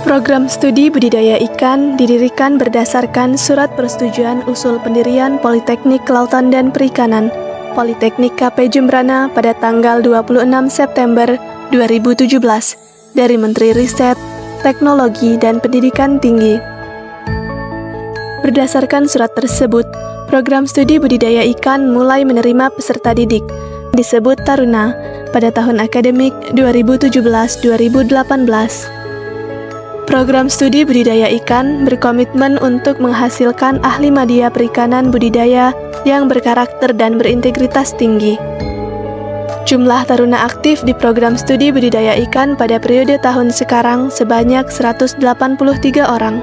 Program studi budidaya ikan didirikan berdasarkan Surat Persetujuan Usul Pendirian Politeknik Kelautan dan Perikanan Politeknik KP Jembrana pada tanggal 26 September 2017 dari Menteri Riset, Teknologi, dan Pendidikan Tinggi. Berdasarkan surat tersebut, program studi budidaya ikan mulai menerima peserta didik, disebut Taruna, pada tahun akademik 2017-2018. Program studi budidaya ikan berkomitmen untuk menghasilkan ahli madya perikanan budidaya yang berkarakter dan berintegritas tinggi. Jumlah taruna aktif di program studi budidaya ikan pada periode tahun sekarang sebanyak 183 orang.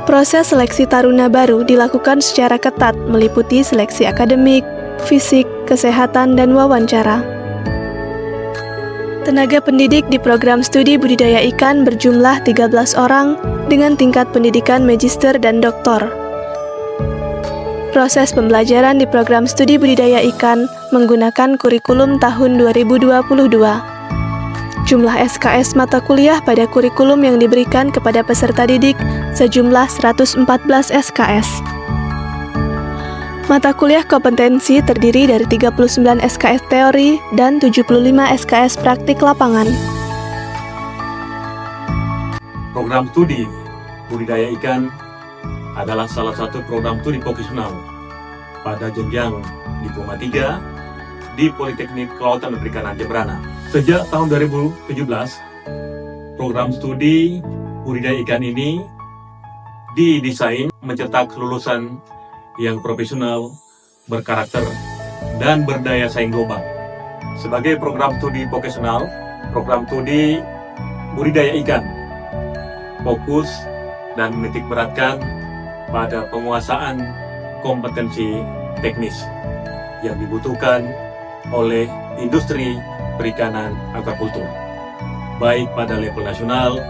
Proses seleksi taruna baru dilakukan secara ketat, meliputi seleksi akademik, fisik, kesehatan, dan wawancara. Tenaga pendidik di program studi budidaya ikan berjumlah 13 orang dengan tingkat pendidikan magister dan doktor. Proses pembelajaran di program studi budidaya ikan menggunakan kurikulum tahun 2022. Jumlah SKS mata kuliah pada kurikulum yang diberikan kepada peserta didik sejumlah 114 SKS. Mata kuliah kompetensi terdiri dari 39 SKS teori dan 75 SKS praktik lapangan. Program studi budidaya ikan adalah salah satu program studi vokasional pada jenjang Diploma 3 di Politeknik Kelautan dan Perikanan Jembrana. Sejak tahun 2017, program studi budidaya ikan ini didesain mencetak lulusan yang profesional, berkarakter, dan berdaya saing global. Sebagai program studi vokasional, program studi budidaya ikan fokus dan menitik beratkan pada penguasaan kompetensi teknis yang dibutuhkan oleh industri perikanan aquaculture, baik pada level nasional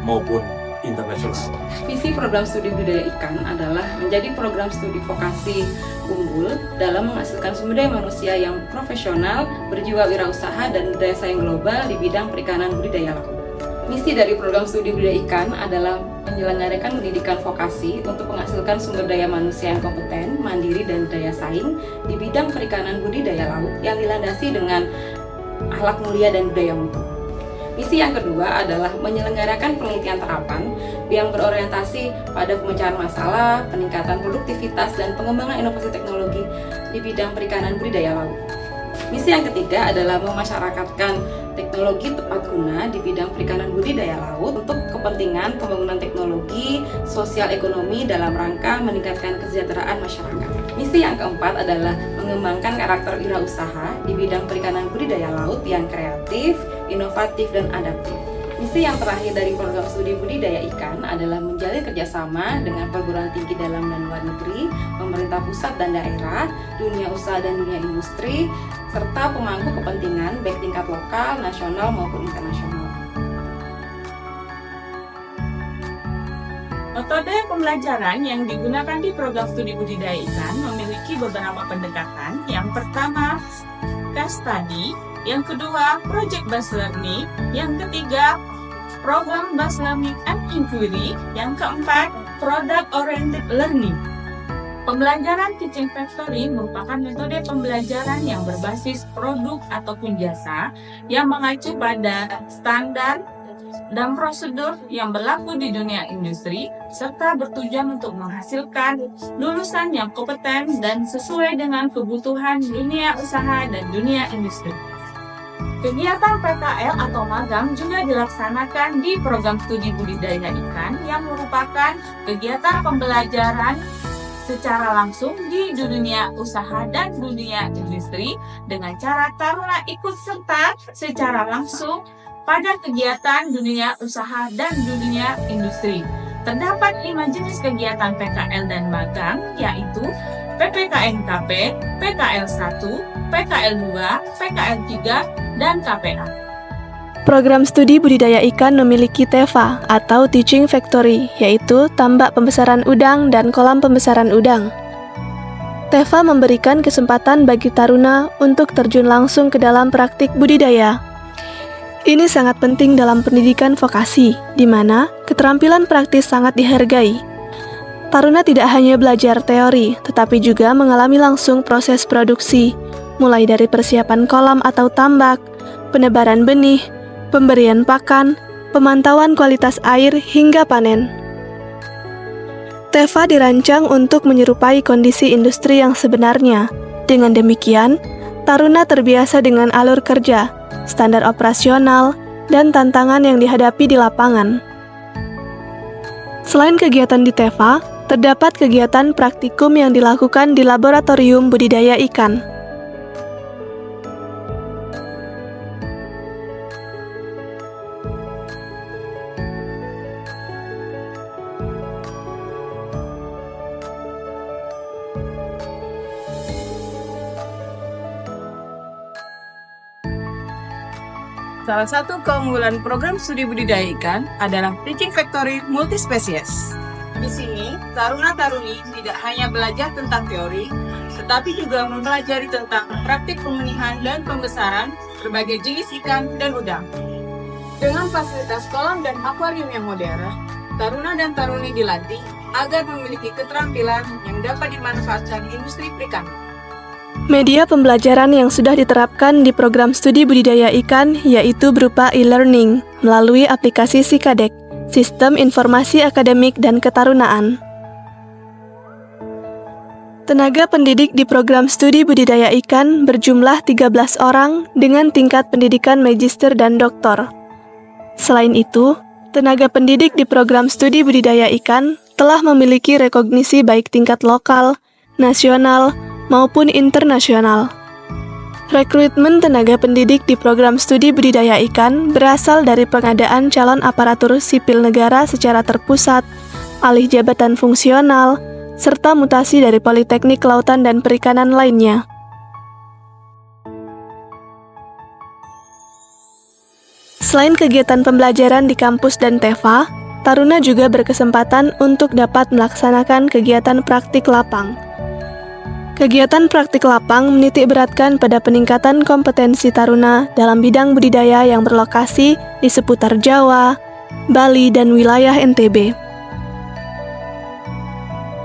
maupun internasional. Visi program studi budidaya ikan adalah menjadi program studi vokasi unggul dalam menghasilkan sumber daya manusia yang profesional, berjiwa wirausaha, dan berdaya saing global di bidang perikanan budidaya laut. Misi dari program studi budidaya ikan adalah menyelenggarakan pendidikan vokasi untuk menghasilkan sumber daya manusia yang kompeten, mandiri, dan daya saing di bidang perikanan budidaya laut yang dilandasi dengan akhlak mulia dan budaya mutu. Misi yang kedua adalah menyelenggarakan penelitian terapan yang berorientasi pada pemecahan masalah, peningkatan produktivitas, dan pengembangan inovasi teknologi di bidang perikanan budidaya laut. Misi yang ketiga adalah memasyarakatkan teknologi tepat guna di bidang perikanan budidaya laut untuk kepentingan pembangunan teknologi, sosial ekonomi dalam rangka meningkatkan kesejahteraan masyarakat. Misi yang keempat adalah mengembangkan karakter wirausaha di bidang perikanan budidaya laut yang kreatif, inovatif, dan adaptif. Misi yang terakhir dari program studi budidaya ikan adalah menjalin kerjasama dengan perguruan tinggi dalam dan luar negeri, pemerintah pusat dan daerah, dunia usaha dan dunia industri, serta pemangku kepentingan baik tingkat lokal, nasional maupun internasional. Metode pembelajaran yang digunakan di program studi budidaya ikan memiliki beberapa pendekatan. Yang pertama, case study. Yang kedua, project based learning. Yang ketiga, program based learning and inquiry. Yang keempat, product oriented learning. Pembelajaran teaching factory merupakan metode pembelajaran yang berbasis produk ataupun jasa yang mengacu pada standar dan prosedur yang berlaku di dunia industri, serta bertujuan untuk menghasilkan lulusan yang kompeten dan sesuai dengan kebutuhan dunia usaha dan dunia industri. Kegiatan PKL atau magang juga dilaksanakan di program studi budidaya ikan yang merupakan kegiatan pembelajaran secara langsung di dunia usaha dan dunia industri dengan cara taruna ikut serta secara langsung pada kegiatan dunia usaha dan dunia industri. Terdapat 5 jenis kegiatan PKL dan magang, yaitu PPKNKP, PKL 1, PKL 2, PKL 3, dan KPA. Program studi budidaya ikan memiliki TEFA atau Teaching Factory, yaitu tambak pembesaran udang dan kolam pembesaran udang. TEFA memberikan kesempatan bagi taruna untuk terjun langsung ke dalam praktik budidaya. Ini sangat penting dalam pendidikan vokasi, di mana keterampilan praktis sangat dihargai. Taruna tidak hanya belajar teori, tetapi juga mengalami langsung proses produksi, mulai dari persiapan kolam atau tambak, penebaran benih, pemberian pakan, pemantauan kualitas air, hingga panen. TEFA dirancang untuk menyerupai kondisi industri yang sebenarnya. Dengan demikian, taruna terbiasa dengan alur kerja, standar operasional, dan tantangan yang dihadapi di lapangan. Selain kegiatan di TEFA, terdapat kegiatan praktikum yang dilakukan di laboratorium budidaya ikan. Salah satu keunggulan program studi budidaya ikan adalah Teaching Factory Multispesies. Di sini, taruna-taruni tidak hanya belajar tentang teori, tetapi juga mempelajari tentang praktik pemenihan dan pembesaran berbagai jenis ikan dan udang. Dengan fasilitas kolam dan akuarium yang modern, taruna dan taruni dilatih agar memiliki keterampilan yang dapat dimanfaatkan industri perikanan. Media pembelajaran yang sudah diterapkan di program studi budidaya ikan yaitu berupa e-learning melalui aplikasi Sikadek, Sistem Informasi Akademik dan Ketarunaan. Tenaga pendidik di program studi budidaya ikan berjumlah 13 orang dengan tingkat pendidikan magister dan doktor. Selain itu, tenaga pendidik di program studi budidaya ikan telah memiliki rekognisi baik tingkat lokal, nasional, maupun internasional. Rekrutmen tenaga pendidik di program studi budidaya ikan berasal dari pengadaan calon aparatur sipil negara secara terpusat, alih jabatan fungsional, serta mutasi dari Politeknik Kelautan dan Perikanan lainnya. Selain kegiatan pembelajaran di kampus dan TEFA, taruna juga berkesempatan untuk dapat melaksanakan kegiatan praktik lapang. Kegiatan praktik lapang menitik beratkan pada peningkatan kompetensi taruna dalam bidang budidaya yang berlokasi di seputar Jawa, Bali, dan wilayah NTB.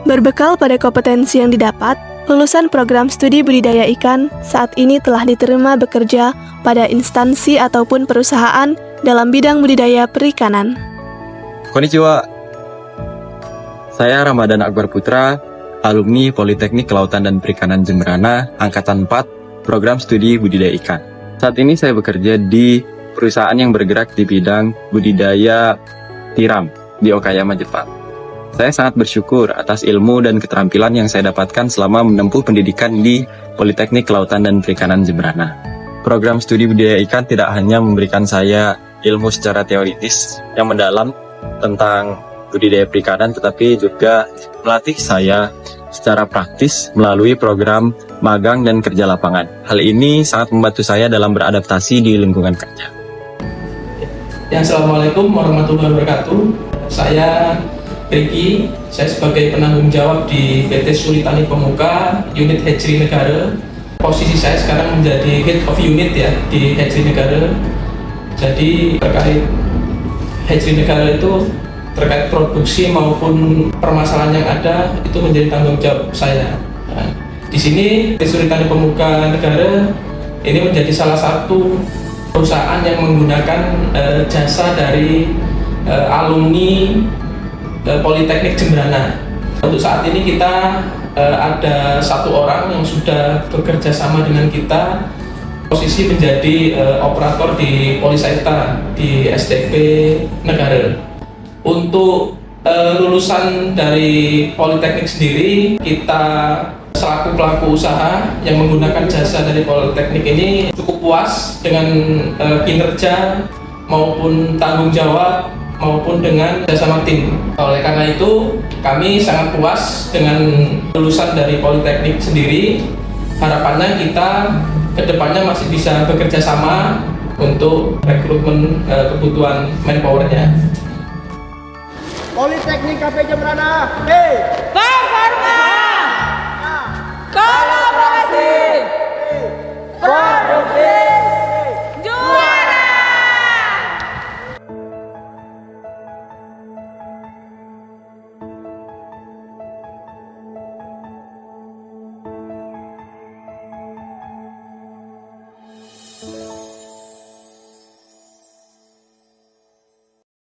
Berbekal pada kompetensi yang didapat, lulusan program studi budidaya ikan saat ini telah diterima bekerja pada instansi ataupun perusahaan dalam bidang budidaya perikanan. Konnichiwa. Saya Ramadan Akbar Putra, alumni Politeknik Kelautan dan Perikanan Jemberana, Angkatan 4, Program Studi Budidaya Ikan. Saat ini saya bekerja di perusahaan yang bergerak di bidang budidaya tiram di Okayama, Jepang. Saya sangat bersyukur atas ilmu dan keterampilan yang saya dapatkan selama menempuh pendidikan di Politeknik Kelautan dan Perikanan Jemberana. Program studi budidaya ikan tidak hanya memberikan saya ilmu secara teoritis yang mendalam tentang budidaya perikanan, tetapi juga melatih saya secara praktis melalui program magang dan kerja lapangan. Hal ini sangat membantu saya dalam beradaptasi di lingkungan kerja. Assalamualaikum warahmatullahi wabarakatuh. Saya Ricky, saya sebagai penanggung jawab di PT Suritani Pemuka, unit hatchery negara. Posisi saya sekarang menjadi head of unit ya di hatchery negara. Jadi terkait hatchery negara itu terkait produksi maupun permasalahan yang ada itu menjadi tanggung jawab saya. Nah, di sini PT Suritani Pemuka Negara ini menjadi salah satu perusahaan yang menggunakan jasa dari alumni Politeknik Jemberana. Untuk saat ini kita ada 1 orang yang sudah bekerja sama dengan kita, posisi menjadi operator di Polisaita di STP Negara. Untuk lulusan dari Politeknik sendiri, kita selaku pelaku usaha yang menggunakan jasa dari Politeknik ini cukup puas dengan kinerja maupun tanggung jawab maupun dengan bersama tim. Oleh karena itu, kami sangat puas dengan lulusan dari Politeknik sendiri. Harapannya kita kedepannya masih bisa bekerja sama untuk rekrutmen kebutuhan manpower-nya. Politeknik KP Jemberana, hey!